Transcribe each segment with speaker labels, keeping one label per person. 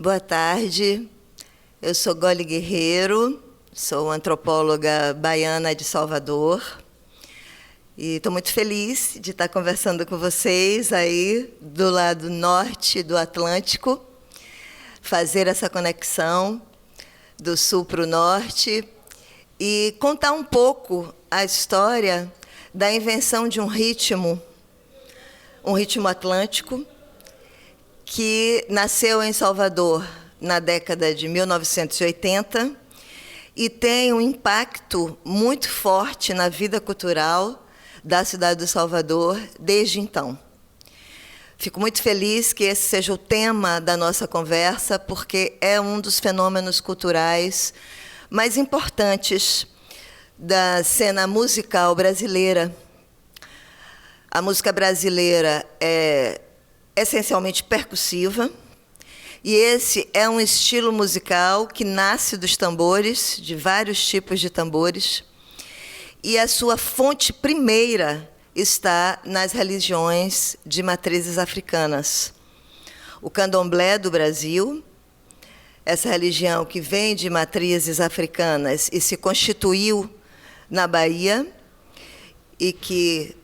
Speaker 1: Boa tarde, eu sou Goli Guerreiro, sou antropóloga baiana de Salvador e estou muito feliz de estar conversando com vocês aí do lado norte do Atlântico, fazer essa conexão do sul para o norte e contar um pouco a história da invenção de um ritmo atlântico, que nasceu em Salvador na década de 1980 e tem um impacto muito forte na vida cultural da cidade do Salvador desde então. Fico muito feliz que esse seja o tema da nossa conversa, porque é um dos fenômenos culturais mais importantes da cena musical brasileira. A música brasileira é essencialmente percussiva, e esse é um estilo musical que nasce dos tambores, de vários tipos de tambores, e a sua fonte primeira está nas religiões de matrizes africanas. O candomblé do Brasil, essa religião que vem de matrizes africanas e se constituiu na Bahia, e que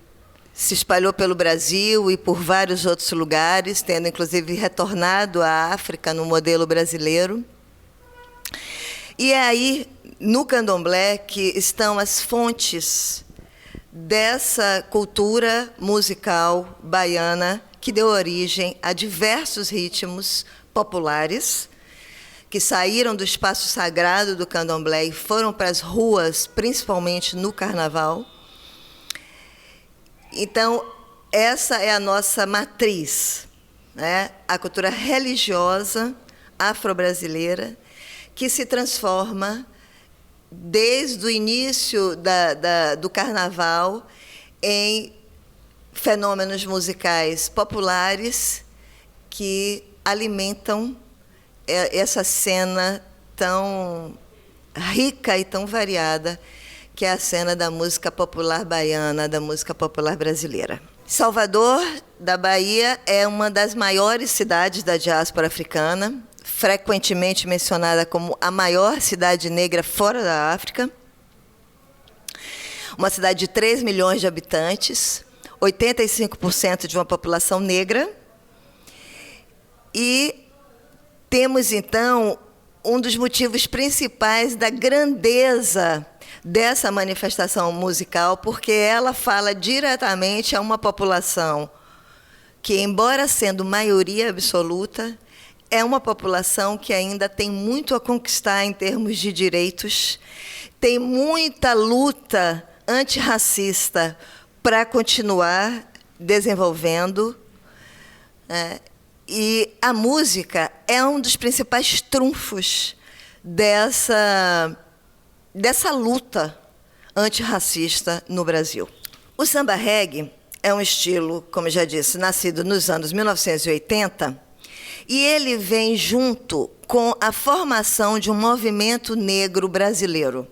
Speaker 1: se espalhou pelo Brasil e por vários outros lugares, tendo inclusive retornado à África no modelo brasileiro. E é aí, no candomblé, que estão as fontes dessa cultura musical baiana que deu origem a diversos ritmos populares que saíram do espaço sagrado do candomblé e foram para as ruas, principalmente no carnaval. Então, essa é a nossa matriz, né? A cultura religiosa afro-brasileira, que se transforma desde o início do carnaval em fenômenos musicais populares que alimentam essa cena tão rica e tão variada, que é a cena da música popular baiana, da música popular brasileira. Salvador, da Bahia, é uma das maiores cidades da diáspora africana, frequentemente mencionada como a maior cidade negra fora da África. Uma cidade de 3 milhões de habitantes, 85% de uma população negra. E temos, então, um dos motivos principais da grandeza dessa manifestação musical, porque ela fala diretamente a uma população que, embora sendo maioria absoluta, é uma população que ainda tem muito a conquistar em termos de direitos, tem muita luta antirracista para continuar desenvolvendo, e a música é um dos principais trunfos dessa luta antirracista no Brasil. O samba reggae é um estilo, como já disse, nascido nos anos 1980, e ele vem junto com a formação de um movimento negro brasileiro.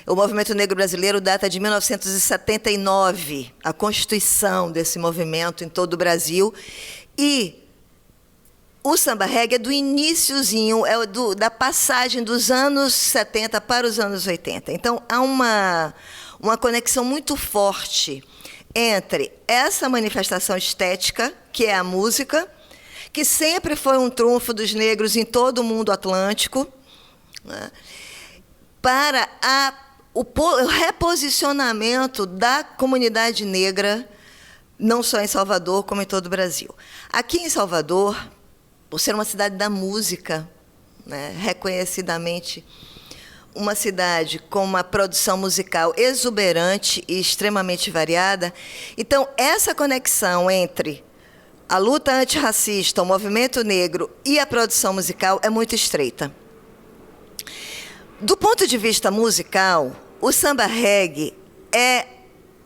Speaker 1: O movimento negro brasileiro data de 1979, a constituição desse movimento em todo o Brasil, e o samba reggae é do iniciozinho, da passagem dos anos 70 para os anos 80. Então, há uma conexão muito forte entre essa manifestação estética, que é a música, que sempre foi um trunfo dos negros em todo o mundo atlântico, né, para o reposicionamento da comunidade negra, não só em Salvador, como em todo o Brasil. Aqui em Salvador, por ser uma cidade da música, né, reconhecidamente uma cidade com uma produção musical exuberante e extremamente variada, então, essa conexão entre a luta antirracista, o movimento negro e a produção musical é muito estreita. Do ponto de vista musical, o samba reggae é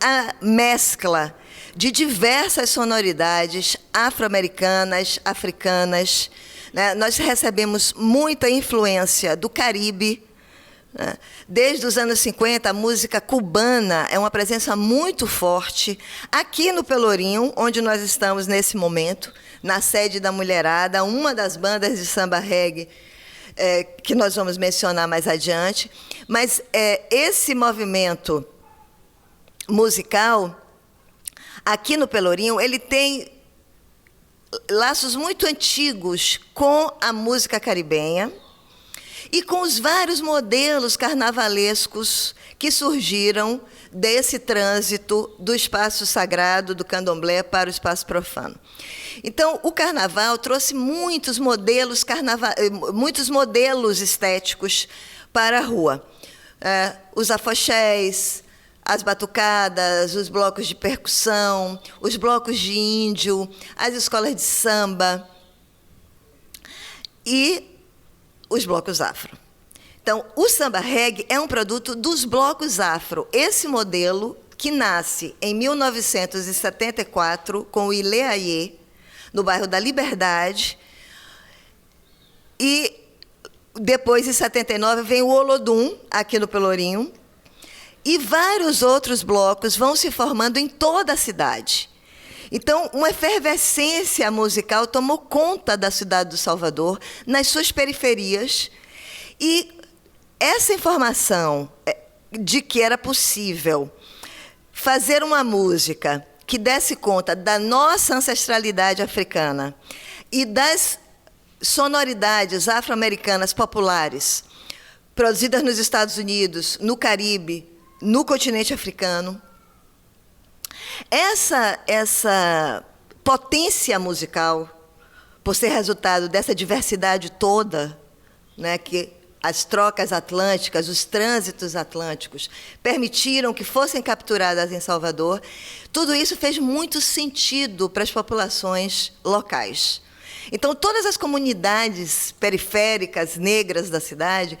Speaker 1: a mescla de diversas sonoridades afro-americanas, africanas, né? Nós recebemos muita influência do Caribe, Desde os anos 50, a música cubana é uma presença muito forte aqui no Pelourinho, onde nós estamos nesse momento, na sede da Mulherada, uma das bandas de samba reggae que nós vamos mencionar mais adiante. Mas esse movimento musical, aqui no Pelourinho, ele tem laços muito antigos com a música caribenha, e com os vários modelos carnavalescos que surgiram desse trânsito do espaço sagrado do candomblé para o espaço profano. Então, o carnaval trouxe muitos modelos estéticos para a rua. Os afoxés, as batucadas, os blocos de percussão, os blocos de índio, as escolas de samba e os blocos afro. Então, o samba reggae é um produto dos blocos afro. Esse modelo, que nasce em 1974, com o Ilê Aie, no bairro da Liberdade, e depois, em 79, vem o Olodum, aqui no Pelourinho, e vários outros blocos vão se formando em toda a cidade. Então, uma efervescência musical tomou conta da cidade do Salvador, nas suas periferias, e essa informação de que era possível fazer uma música que desse conta da nossa ancestralidade africana e das sonoridades afro-americanas populares, produzidas nos Estados Unidos, no Caribe, no continente africano, essa potência musical, por ser resultado dessa diversidade toda, né, que as trocas atlânticas, os trânsitos atlânticos, permitiram que fossem capturadas em Salvador, tudo isso fez muito sentido para as populações locais. Então, todas as comunidades periféricas negras da cidade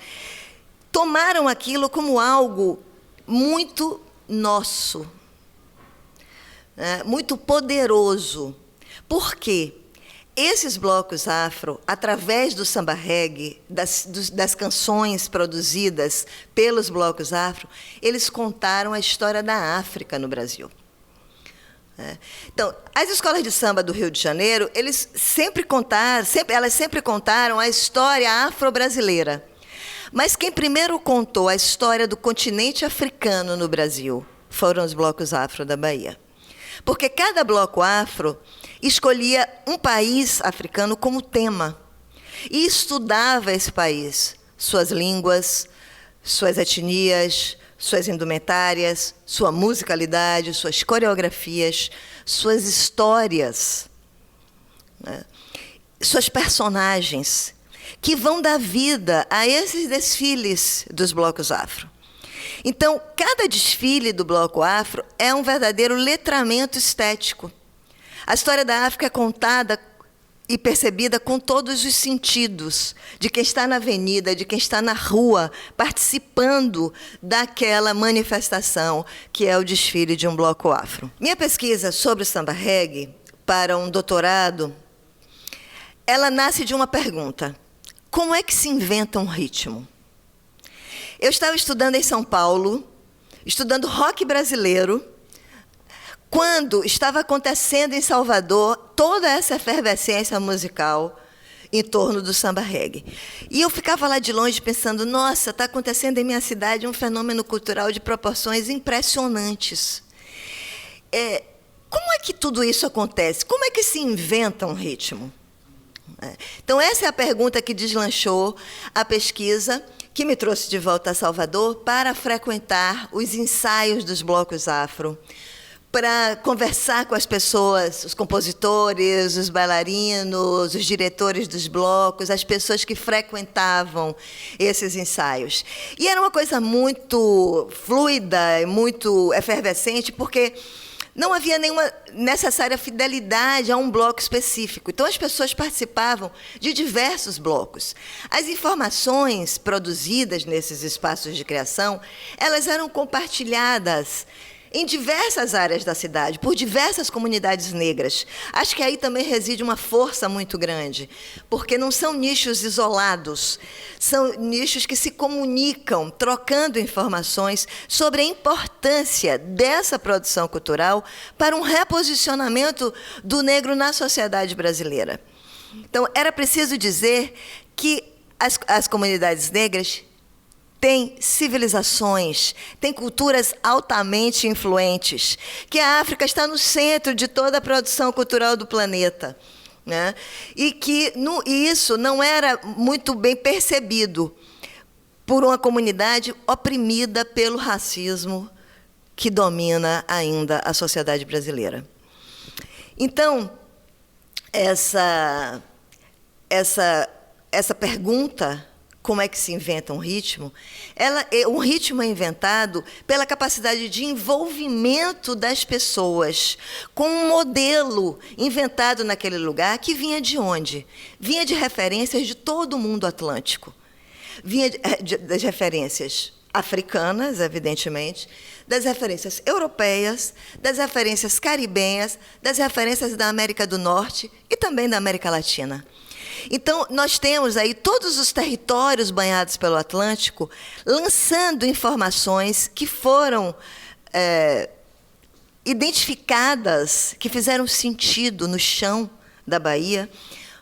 Speaker 1: tomaram aquilo como algo muito nosso, muito poderoso. Por quê? Esses blocos afro, através do samba reggae, das canções produzidas pelos blocos afro, eles contaram a história da África no Brasil. Então, as escolas de samba do Rio de Janeiro, elas sempre contaram a história afro-brasileira. Mas quem primeiro contou a história do continente africano no Brasil foram os blocos afro da Bahia. Porque cada bloco afro escolhia um país africano como tema e estudava esse país, suas línguas, suas etnias, suas indumentárias, sua musicalidade, suas coreografias, suas histórias, né? Suas personagens, que vão dar vida a esses desfiles dos blocos afro. Então, cada desfile do bloco afro é um verdadeiro letramento estético. A história da África é contada e percebida com todos os sentidos, de quem está na avenida, de quem está na rua, participando daquela manifestação que é o desfile de um bloco afro. Minha pesquisa sobre o samba reggae para um doutorado, ela nasce de uma pergunta: como é que se inventa um ritmo? Eu estava estudando em São Paulo, estudando rock brasileiro, quando estava acontecendo em Salvador toda essa efervescência musical em torno do samba reggae. E eu ficava lá de longe pensando, nossa, está acontecendo em minha cidade um fenômeno cultural de proporções impressionantes. Como é que tudo isso acontece? Como é que se inventa um ritmo? Então, essa é a pergunta que deslanchou a pesquisa, que me trouxe de volta a Salvador para frequentar os ensaios dos blocos afro, para conversar com as pessoas, os compositores, os bailarinos, os diretores dos blocos, as pessoas que frequentavam esses ensaios. E era uma coisa muito fluida, muito efervescente, porque não havia nenhuma necessária fidelidade a um bloco específico. Então, as pessoas participavam de diversos blocos. As informações produzidas nesses espaços de criação, elas eram compartilhadas em diversas áreas da cidade, por diversas comunidades negras. Acho que aí também reside uma força muito grande, porque não são nichos isolados, são nichos que se comunicam, trocando informações sobre a importância dessa produção cultural para um reposicionamento do negro na sociedade brasileira. Então, era preciso dizer que as comunidades negras têm civilizações, têm culturas altamente influentes, que a África está no centro de toda a produção cultural do planeta, né? E que isso não era muito bem percebido por uma comunidade oprimida pelo racismo que domina ainda a sociedade brasileira. Então, essa pergunta, como é que se inventa um ritmo? Um ritmo é inventado pela capacidade de envolvimento das pessoas com um modelo inventado naquele lugar que vinha de onde? Vinha de referências de todo o mundo atlântico. Vinha das referências africanas, evidentemente, das referências europeias, das referências caribenhas, das referências da América do Norte e também da América Latina. Então, nós temos aí todos os territórios banhados pelo Atlântico lançando informações que foram identificadas, que fizeram sentido no chão da Bahia,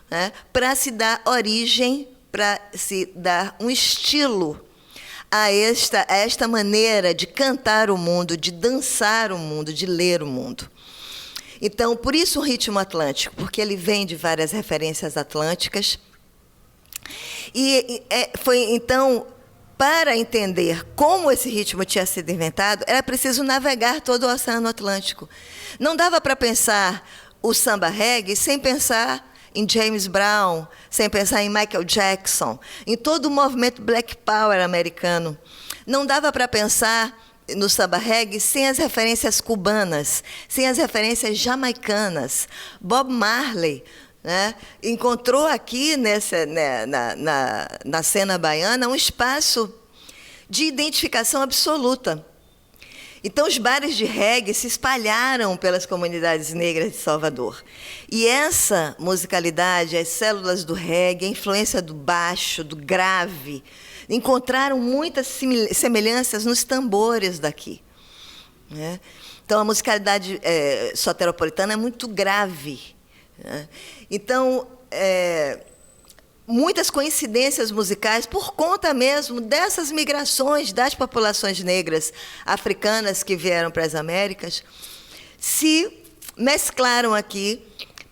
Speaker 1: né, para se dar origem, para se dar um estilo a esta maneira de cantar o mundo, de dançar o mundo, de ler o mundo. Então, por isso o ritmo atlântico, porque ele vem de várias referências atlânticas. E foi, então, para entender como esse ritmo tinha sido inventado, era preciso navegar todo o Oceano Atlântico. Não dava para pensar o samba reggae sem pensar em James Brown, sem pensar em Michael Jackson, em todo o movimento Black Power americano. Não dava para pensar no samba reggae sem as referências cubanas, sem as referências jamaicanas. Bob Marley, né, encontrou aqui na cena baiana um espaço de identificação absoluta. Então, os bares de reggae se espalharam pelas comunidades negras de Salvador. E essa musicalidade, as células do reggae, a influência do baixo, do grave, encontraram muitas semelhanças nos tambores daqui, né? Então, a musicalidade soteropolitana é muito grave, né? Então, muitas coincidências musicais por conta mesmo dessas migrações das populações negras africanas que vieram para as Américas, se mesclaram aqui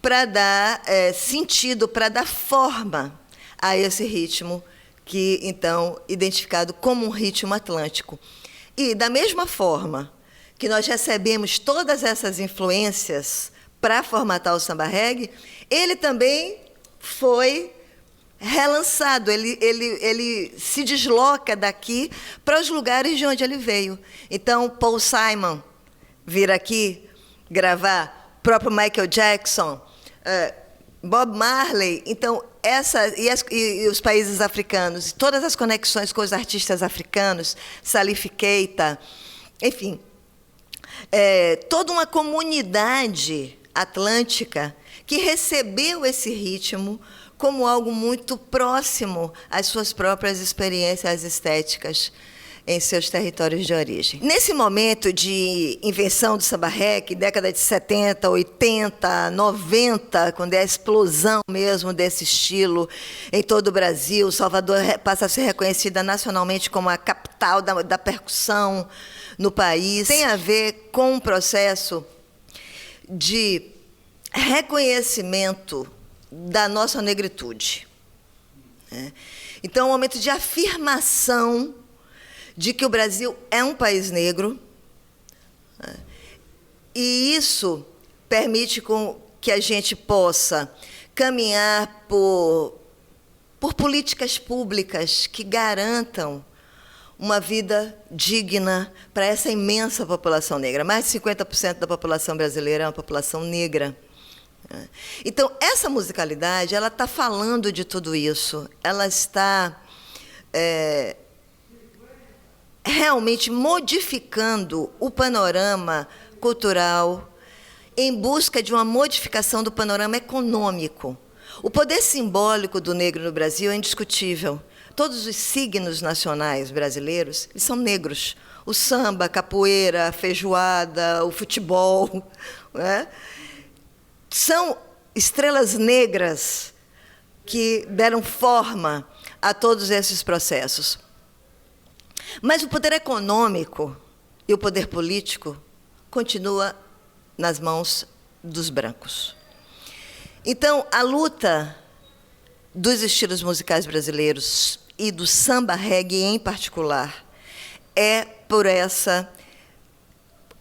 Speaker 1: para dar sentido, para dar forma a esse ritmo que, então, identificado como um ritmo atlântico. E, da mesma forma que nós recebemos todas essas influências para formatar o samba reggae, ele também foi relançado, ele se desloca daqui para os lugares de onde ele veio. Então, Paul Simon vir aqui gravar, próprio Michael Jackson, Bob Marley. Então, e os países africanos, todas as conexões com os artistas africanos, Salif Keita, enfim, toda uma comunidade atlântica que recebeu esse ritmo como algo muito próximo às suas próprias experiências estéticas em seus territórios de origem. Nesse momento de invenção do samba reggae, década de 70, 80, 90, quando é a explosão mesmo desse estilo em todo o Brasil, Salvador passa a ser reconhecida nacionalmente como a capital da percussão no país, tem a ver com um processo de reconhecimento da nossa negritude. Então, é um momento de afirmação de que o Brasil é um país negro, e isso permite que a gente possa caminhar por políticas públicas que garantam uma vida digna para essa imensa população negra. Mais de 50% da população brasileira é uma população negra. Então, essa musicalidade, ela está falando de tudo isso. Ela está realmente modificando o panorama cultural, em busca de uma modificação do panorama econômico. O poder simbólico do negro no Brasil é indiscutível. Todos os signos nacionais brasileiros eles são negros. O samba, a capoeira, a feijoada, o futebol, né? São estrelas negras que deram forma a todos esses processos. Mas o poder econômico e o poder político continua nas mãos dos brancos. Então, a luta dos estilos musicais brasileiros e do samba reggae em particular é por essa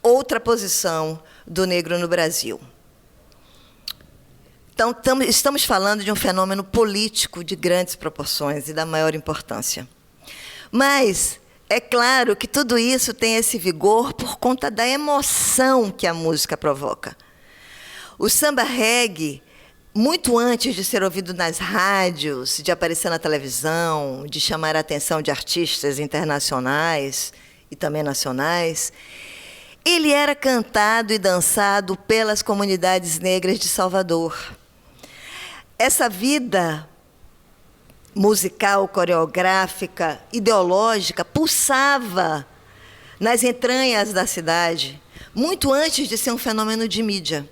Speaker 1: outra posição do negro no Brasil. Então, estamos falando de um fenômeno político de grandes proporções e da maior importância. Mas é claro que tudo isso tem esse vigor por conta da emoção que a música provoca. O samba reggae, muito antes de ser ouvido nas rádios, de aparecer na televisão, de chamar a atenção de artistas internacionais e também nacionais, ele era cantado e dançado pelas comunidades negras de Salvador. Essa vida musical, coreográfica, ideológica, pulsava nas entranhas da cidade, muito antes de ser um fenômeno de mídia.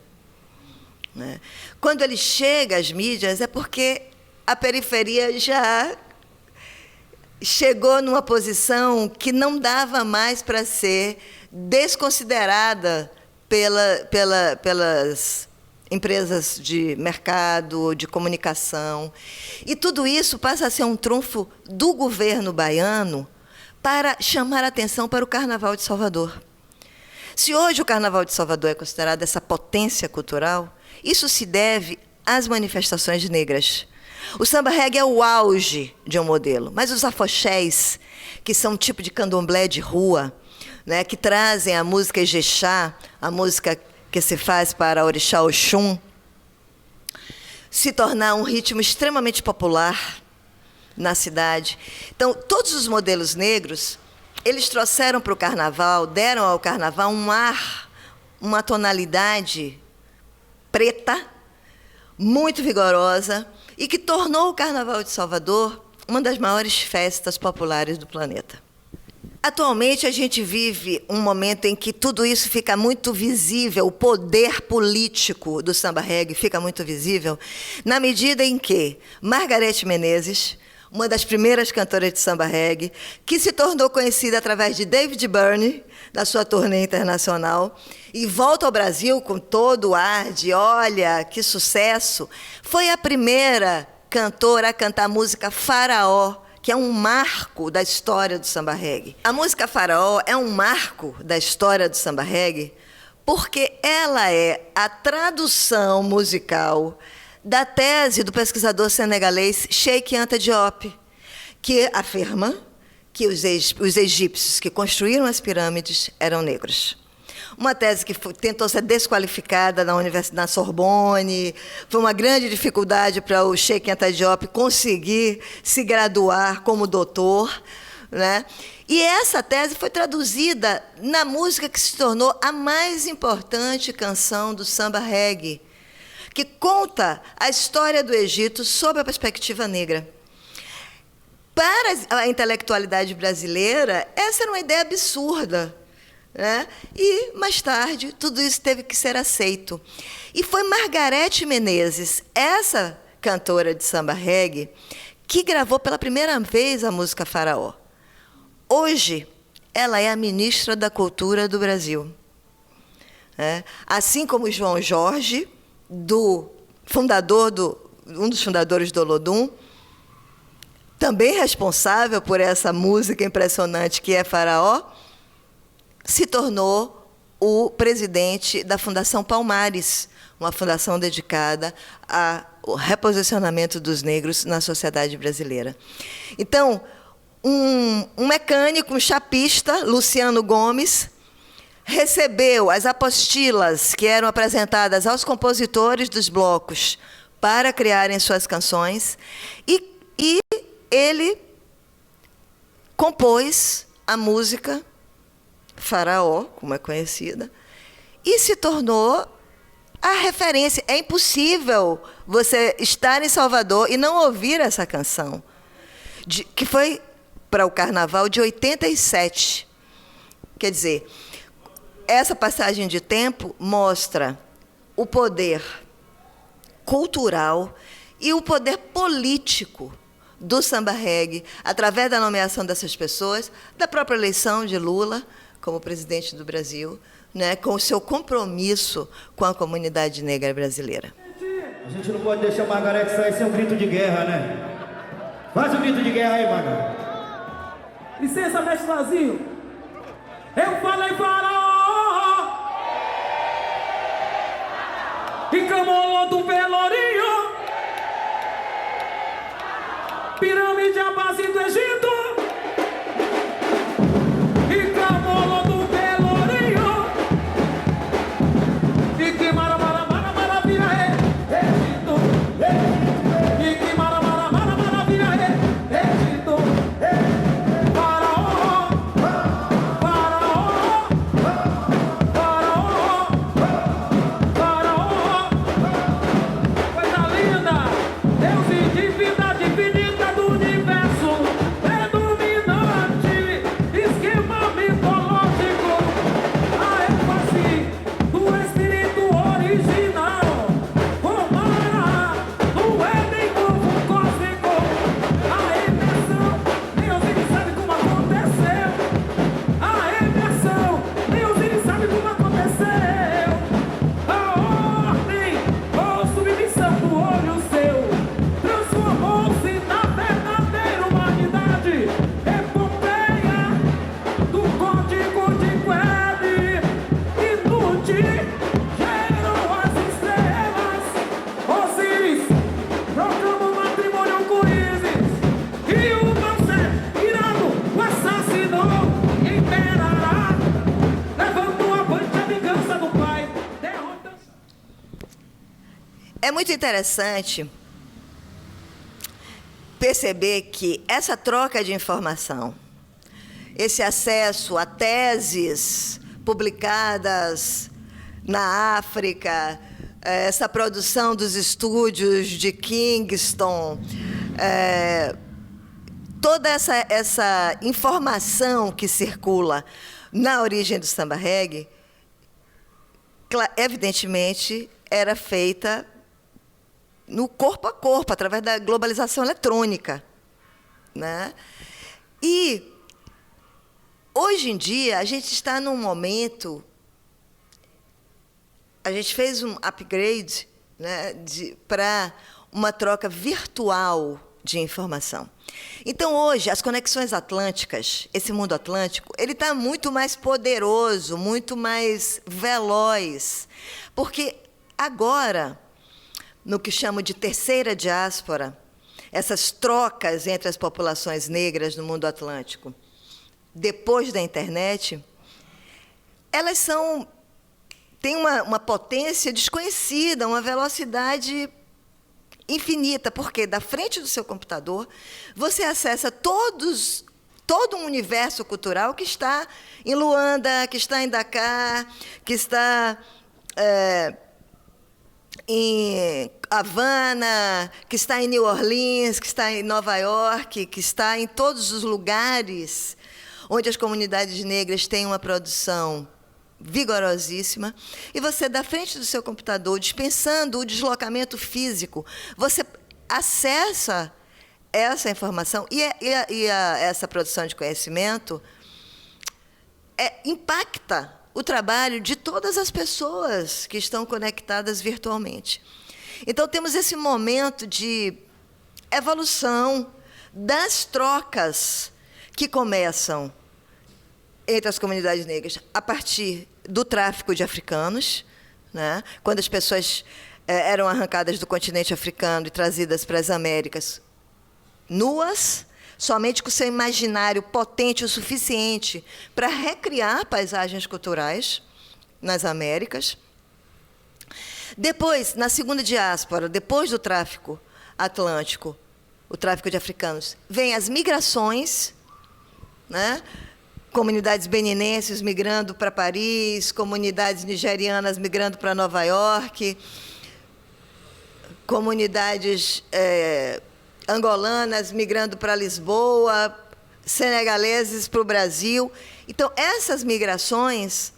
Speaker 1: Quando ele chega às mídias, é porque a periferia já chegou numa posição que não dava mais para ser desconsiderada pelas empresas de mercado, de comunicação. E tudo isso passa a ser um trunfo do governo baiano para chamar a atenção para o Carnaval de Salvador. Se hoje o Carnaval de Salvador é considerado essa potência cultural, isso se deve às manifestações negras. O samba reggae é o auge de um modelo, mas os afoxés, que são um tipo de candomblé de rua, né, que trazem a música Ijexá, a música que se faz para Orixá Oxum, se tornar um ritmo extremamente popular na cidade. Então, todos os modelos negros, eles trouxeram para o carnaval, deram ao carnaval um ar, uma tonalidade preta, muito vigorosa, e que tornou o Carnaval de Salvador uma das maiores festas populares do planeta. Atualmente, a gente vive um momento em que tudo isso fica muito visível, o poder político do samba reggae fica muito visível, na medida em que Margareth Menezes, uma das primeiras cantoras de samba reggae, que se tornou conhecida através de David Byrne, da sua turnê internacional, e volta ao Brasil com todo o ar de olha, que sucesso, foi a primeira cantora a cantar a música Faraó, que é um marco da história do samba reggae. A música Faraó é um marco da história do samba reggae porque ela é a tradução musical da tese do pesquisador senegalês Cheikh Anta Diop, que afirma que os egípcios que construíram as pirâmides eram negros. Uma tese que tentou ser desqualificada na Sorbonne, foi uma grande dificuldade para o Cheikh Anta Diop conseguir se graduar como doutor, né? E essa tese foi traduzida na música que se tornou a mais importante canção do samba reggae, que conta a história do Egito sob a perspectiva negra. Para a intelectualidade brasileira, essa era uma ideia absurda, né? E, mais tarde, tudo isso teve que ser aceito. E foi Margareth Menezes, essa cantora de samba reggae, que gravou pela primeira vez a música Faraó. Hoje, ela é a ministra da Cultura do Brasil. Assim como João Jorge, um dos fundadores do Olodum, também responsável por essa música impressionante que é Faraó, se tornou o presidente da Fundação Palmares, uma fundação dedicada ao reposicionamento dos negros na sociedade brasileira. Então, um mecânico, um chapista, Luciano Gomes, recebeu as apostilas que eram apresentadas aos compositores dos blocos para criarem suas canções, e ele compôs a música, Faraó, como é conhecida, e se tornou a referência. É impossível você estar em Salvador e não ouvir essa canção, que foi para o Carnaval de 87. Quer dizer, essa passagem de tempo mostra o poder cultural e o poder político do samba-reggae, através da nomeação dessas pessoas, da própria eleição de Lula como presidente do Brasil, né, com o seu compromisso com a comunidade negra brasileira.
Speaker 2: A gente não pode deixar Margareth sair sem um grito de guerra, né? Faz um grito de guerra aí, Margareth.
Speaker 3: Licença, mestre Lazinho. Eu falei Faraó e Camolô do Pelourinho, pirâmide a base do Egito e Camolô do Pelourinho e que maravilha é Egito, e que maravilha é Egito. Faraó, Faraó, Faraó, Faraó, coisa linda, Deus e divindade infinita do universo, predominante, esquema mitológico, a ênfase do espírito original, formara no Éden novo cósmico, a emersão, Deus ele sabe como aconteceu, a emersão, Deus ele sabe como aconteceu, a ordem ou submissão do olho seu, transformou-se na verdadeira humanidade, epopeia do código de Quebe, inútil, gerou as estrelas, Osíris proclamou matrimônio com Ísis, e o Mauser, irado, o assassinou, imperará, levando avante a vingança do pai, derrota.
Speaker 1: É muito interessante perceber que essa troca de informação, esse acesso a teses publicadas na África, essa produção dos estúdios de Kingston, toda essa informação que circula na origem do samba-reggae, evidentemente, era feita no corpo a corpo, através da globalização eletrônica, né? E, hoje em dia, a gente está num momento... A gente fez um upgrade, né, para uma troca virtual de informação. Então, hoje, as conexões atlânticas, esse mundo atlântico, ele está muito mais poderoso, muito mais veloz, porque agora, no que chamo de terceira diáspora, essas trocas entre as populações negras no mundo atlântico, depois da internet, elas têm uma potência desconhecida, uma velocidade infinita, porque da frente do seu computador você acessa todo um universo cultural que está em Luanda, que está em Dakar, que está em Havana, que está em New Orleans, que está em Nova York, que está em todos os lugares onde as comunidades negras têm uma produção vigorosíssima, e você, da frente do seu computador, dispensando o deslocamento físico, você acessa essa informação essa produção de conhecimento impacta o trabalho de todas as pessoas que estão conectadas virtualmente. Então, temos esse momento de evolução das trocas que começam entre as comunidades negras a partir do tráfico de africanos, né? Quando as pessoas eram arrancadas do continente africano e trazidas para as Américas nuas, somente com seu imaginário potente o suficiente para recriar paisagens culturais nas Américas. Depois, na segunda diáspora, depois do tráfico atlântico, o tráfico de africanos, vem as migrações, né? comunidades beninenses migrando para Paris, comunidades nigerianas migrando para Nova York, comunidades angolanas migrando para Lisboa, senegaleses para o Brasil. Então, essas migrações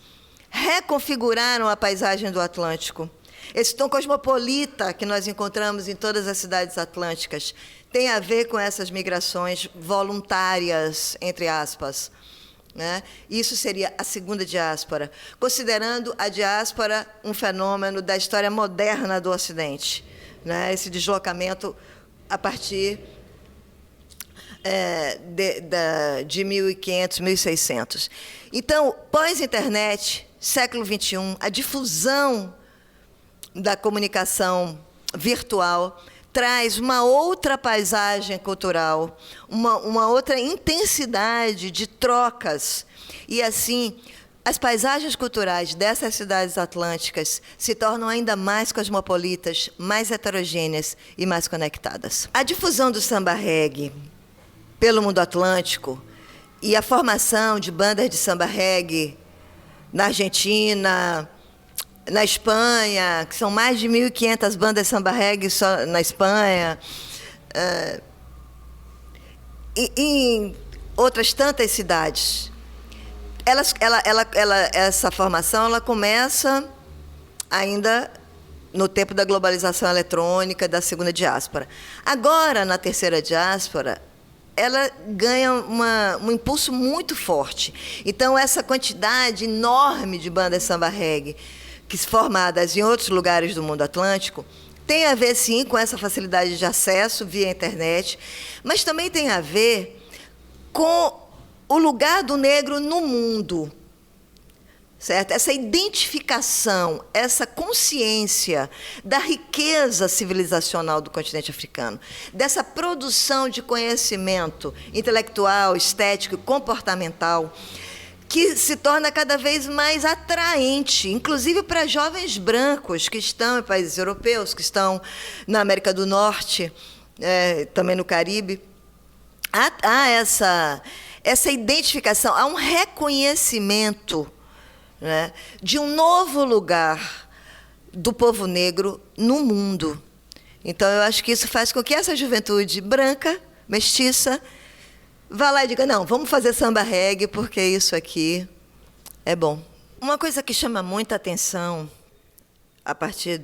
Speaker 1: reconfiguraram a paisagem do Atlântico. Esse tom cosmopolita que nós encontramos em todas as cidades atlânticas tem a ver com essas migrações voluntárias, entre aspas, né? Isso seria a segunda diáspora, considerando a diáspora um fenômeno da história moderna do Ocidente, né? Esse deslocamento a partir de 1500, 1600. Então, pós-internet, século XXI, a difusão da comunicação virtual traz uma outra paisagem cultural, uma outra intensidade de trocas. E, assim, as paisagens culturais dessas cidades atlânticas se tornam ainda mais cosmopolitas, mais heterogêneas e mais conectadas. A difusão do samba reggae pelo mundo atlântico e a formação de bandas de samba reggae na Argentina, na Espanha, que são mais de 1.500 bandas de samba reggae só na Espanha, e em outras tantas cidades. Essa formação ela começa ainda no tempo da globalização eletrônica, da segunda diáspora. Agora, na terceira diáspora, ela ganha um impulso muito forte. Então, essa quantidade enorme de bandas samba reggae, que formadas em outros lugares do mundo atlântico, tem a ver, sim, com essa facilidade de acesso via internet, mas também tem a ver com o lugar do negro no mundo, certo? Essa identificação, essa consciência da riqueza civilizacional do continente africano, dessa produção de conhecimento intelectual, estético e comportamental, que se torna cada vez mais atraente, inclusive para jovens brancos que estão em países europeus, que estão na América do Norte, também no Caribe. Há essa identificação, há um reconhecimento, né, de um novo lugar do povo negro no mundo. Então, eu acho que isso faz com que essa juventude branca, mestiça, vá lá e diga, não, vamos fazer samba reggae, porque isso aqui é bom. Uma coisa que chama muita atenção a partir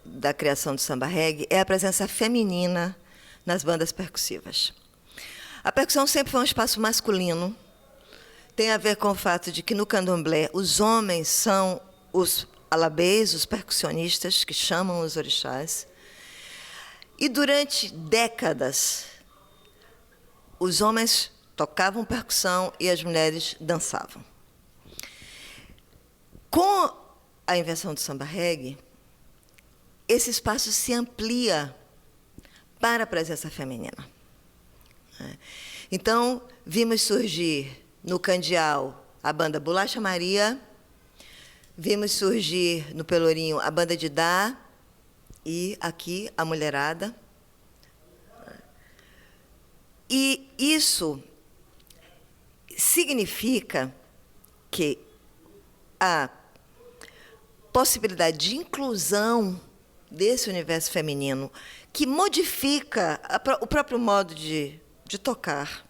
Speaker 1: da criação do samba reggae é a presença feminina nas bandas percussivas. A percussão sempre foi um espaço masculino. Tem a ver com o fato de que, no candomblé, os homens são os alabês, os percussionistas, que chamam os orixás. E, durante décadas, os homens tocavam percussão e as mulheres dançavam. Com a invenção do samba reggae, esse espaço se amplia para a presença feminina. Então, vimos surgir no Candial a banda Bolacha Maria, vimos surgir no Pelourinho a banda de Dá e aqui a mulherada. E isso significa que a possibilidade de inclusão desse universo feminino, que modifica o próprio modo de tocar.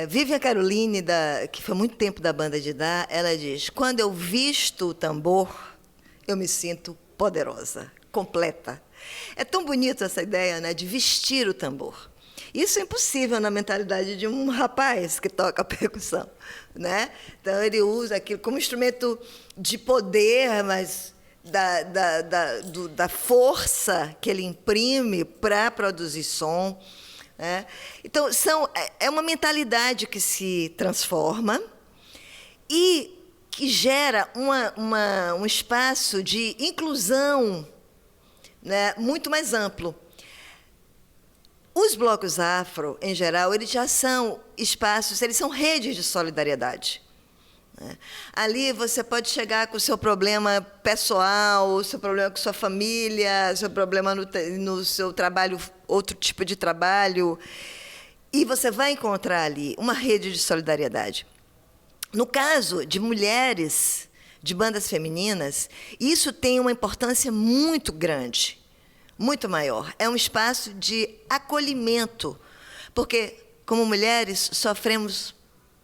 Speaker 1: Vivian Caroline, que foi muito tempo da banda de Dá, ela diz, quando eu visto o tambor, eu me sinto poderosa, completa. É tão bonito essa ideia, né, de vestir o tambor. Isso é impossível na mentalidade de um rapaz que toca percussão, né? Então, ele usa aquilo como instrumento de poder, mas da força que ele imprime para produzir som. Né? Então, é uma mentalidade que se transforma e que gera um espaço de inclusão, né, muito mais amplo. Os blocos afro, em geral, eles já são espaços, eles são redes de solidariedade. Ali você pode chegar com o seu problema pessoal, o seu problema com sua família, o seu problema no seu trabalho, outro tipo de trabalho, E você vai encontrar ali uma rede de solidariedade. No caso de mulheres, de bandas femininas, isso tem uma importância muito grande, muito maior. É um espaço de acolhimento, porque, como mulheres, sofremos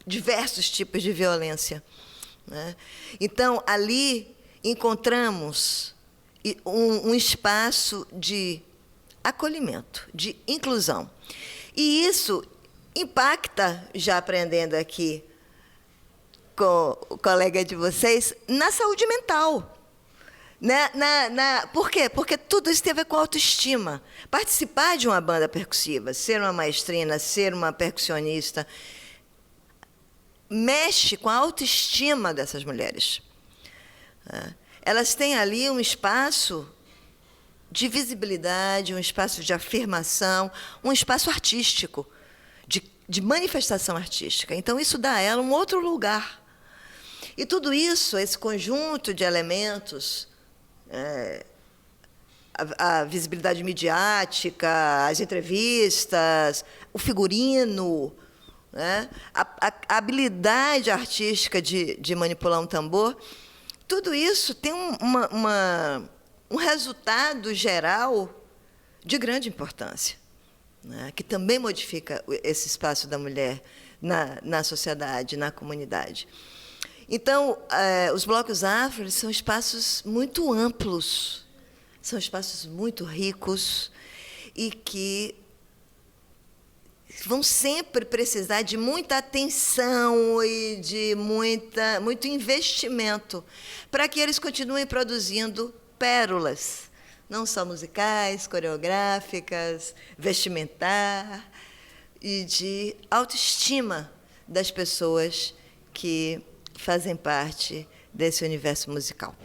Speaker 1: diversos tipos de violência, né? Então, ali encontramos um espaço de acolhimento, de inclusão. E isso impacta, já aprendendo aqui com o colega de vocês, na saúde mental. Por quê? Porque tudo isso tem a ver com autoestima. Participar de uma banda percussiva, ser uma maestrina, ser uma percussionista, mexe com a autoestima dessas mulheres. Elas têm ali um espaço de visibilidade, um espaço de afirmação, um espaço artístico, de manifestação artística. Então, isso dá a ela um outro lugar. E tudo isso, esse conjunto de elementos, a visibilidade midiática, as entrevistas, o figurino, né, a habilidade artística de manipular um tambor, tudo isso tem um resultado geral de grande importância, né, que também modifica esse espaço da mulher na sociedade, na comunidade. Então, os blocos afro são espaços muito amplos, são espaços muito ricos e que vão sempre precisar de muita atenção e de muito investimento para que eles continuem produzindo pérolas, não só musicais, coreográficas, vestimentar e de autoestima das pessoas que fazem parte desse universo musical.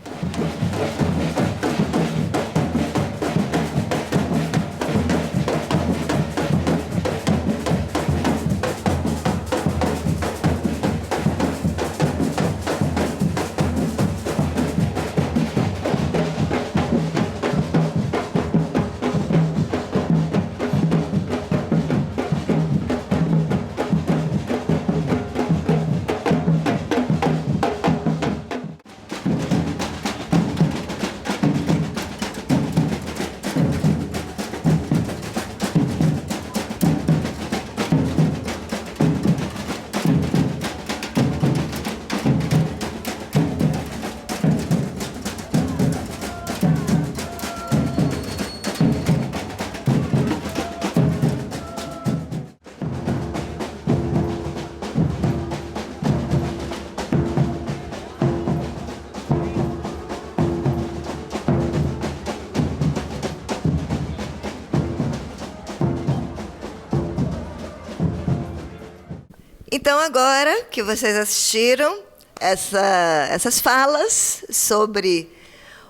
Speaker 1: Então, agora que vocês assistiram essas falas sobre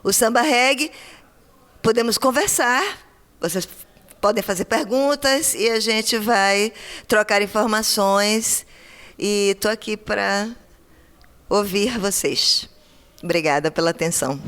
Speaker 1: o samba reggae, podemos conversar, vocês podem fazer perguntas e a gente vai trocar informações. E estou aqui para ouvir vocês. Obrigada pela atenção.